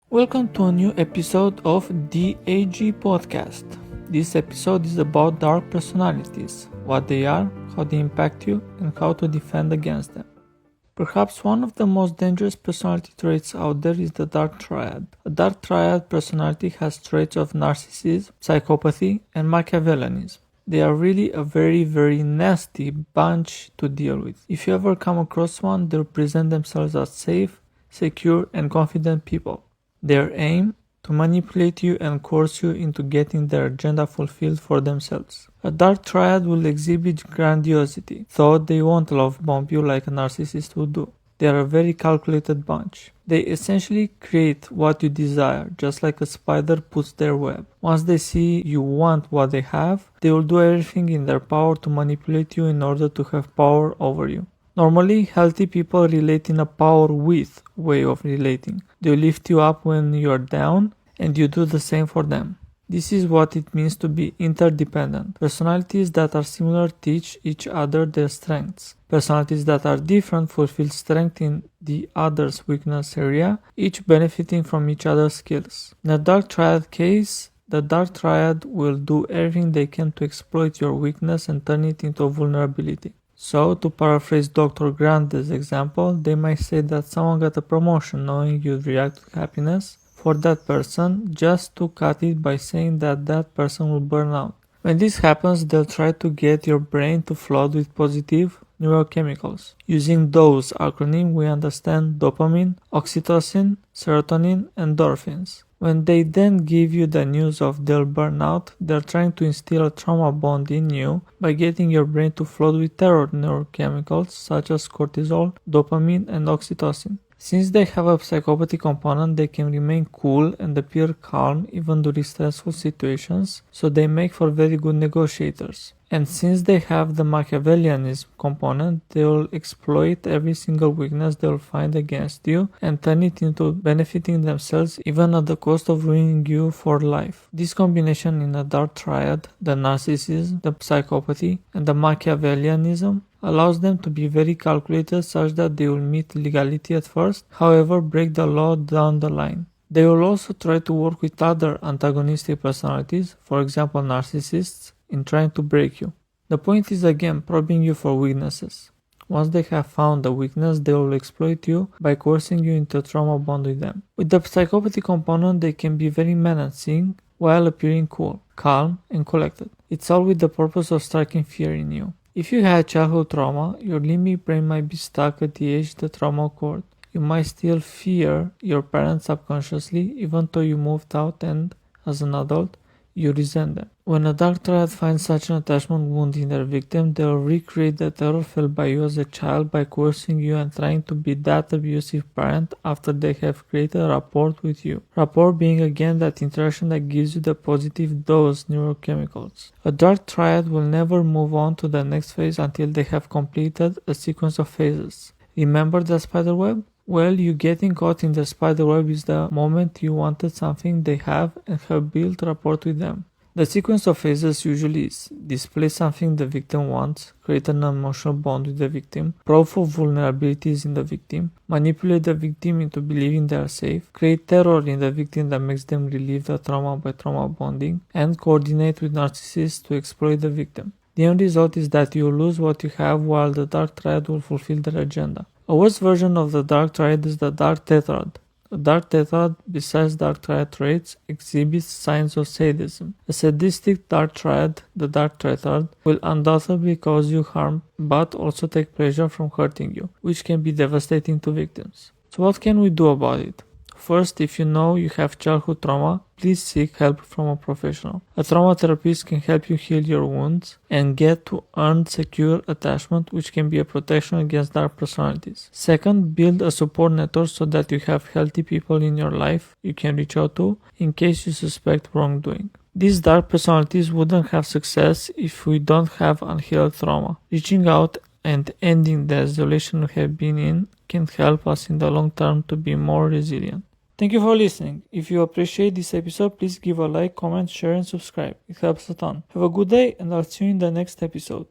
Welcome to a new episode of the AG Podcast. This episode is about dark personalities, what they are, how they impact you, and how to defend against them. Perhaps one of the most dangerous personality traits out there is the dark triad. A dark triad personality has traits of narcissism, psychopathy, and machiavellianism. They are really a very nasty bunch to deal with. If you ever come across one, they present themselves as safe, secure, and confident people. Their aim? To manipulate you and coerce you into getting their agenda fulfilled for themselves. A dark triad will exhibit grandiosity, though they won't love bomb you like a narcissist would do. They are a very calculated bunch. They essentially create what you desire, just like a spider puts their web. Once they see you want what they have, they will do everything in their power to manipulate you in order to have power over you. Normally, healthy people relate in a power with way of relating. They lift you up when you are down, and you do the same for them. This is what it means to be interdependent. Personalities that are similar teach each other their strengths. Personalities that are different fulfill strength in the other's weakness area, each benefiting from each other's skills. In a dark triad case, the dark triad will do everything they can to exploit your weakness and turn it into a vulnerability. So, to paraphrase Dr. Grant's example, they might say that someone got a promotion knowing you'd react with happiness for that person just to cut it by saying that that person will burn out. When this happens, they'll try to get your brain to flood with positive neurochemicals. Using those acronyms, we understand dopamine, oxytocin, serotonin, and endorphins. When they then give you the news of they'll burn out, they're trying to instill a trauma bond in you by getting your brain to flood with terror neurochemicals such as cortisol, dopamine, and oxytocin. Since they have a psychopathy component, they can remain cool and appear calm even during stressful situations, so they make for very good negotiators. And since they have the machiavellianism component, they will exploit every single weakness they will find against you and turn it into benefiting themselves even at the cost of ruining you for life. This combination in a dark triad, the narcissism, the psychopathy, and the machiavellianism, allows them to be very calculated such that they will meet legality at first, however break the law down the line. They will also try to work with other antagonistic personalities, for example narcissists, in trying to break you. The point is again probing you for weaknesses. Once they have found a weakness, they will exploit you by coercing you into a trauma bond with them. With the psychopathy component, they can be very menacing while appearing cool, calm, and collected. It's all with the purpose of striking fear in you. If you had childhood trauma, your limbic brain might be stuck at the age the trauma occurred. You might still fear your parents subconsciously even though you moved out and, as an adult, you resent them. When a dark triad finds such an attachment wound in their victim, they will recreate the terror felt by you as a child by coercing you and trying to be that abusive parent after they have created a rapport with you. Rapport being again that interaction that gives you the positive dose neurochemicals. A dark triad will never move on to the next phase until they have completed a sequence of phases. Remember the spider web? Well, you getting caught in the spider web is the moment you wanted something they have and have built rapport with them. The sequence of phases usually is display something the victim wants, create an emotional bond with the victim, probe for vulnerabilities in the victim, manipulate the victim into believing they are safe, create terror in the victim that makes them relieve the trauma by trauma bonding, and coordinate with narcissists to exploit the victim. The end result is that you lose what you have while the dark triad will fulfill their agenda. A worse version of the dark triad is the darktetrad. A darktetrad, besides dark triad traits, exhibits signs of sadism. A sadistic dark triad, the darktetrad, will undoubtedly cause you harm but also take pleasure from hurting you, which can be devastating to victims. So what can we do about it? First, if you know you have childhood trauma, please seek help from a professional. A trauma therapist can help you heal your wounds and get to earned secure attachment, which can be a protection against dark personalities. Second, build a support network so that you have healthy people in your life you can reach out to in case you suspect wrongdoing. These dark personalities wouldn't have success if we don't have unhealed trauma. Reaching out and ending the isolation we have been in can help us in the long term to be more resilient. Thank you for listening. If you appreciate this episode, please give a like, comment, share, and subscribe. It helps a ton. Have a good day, and I'll see you in the next episode.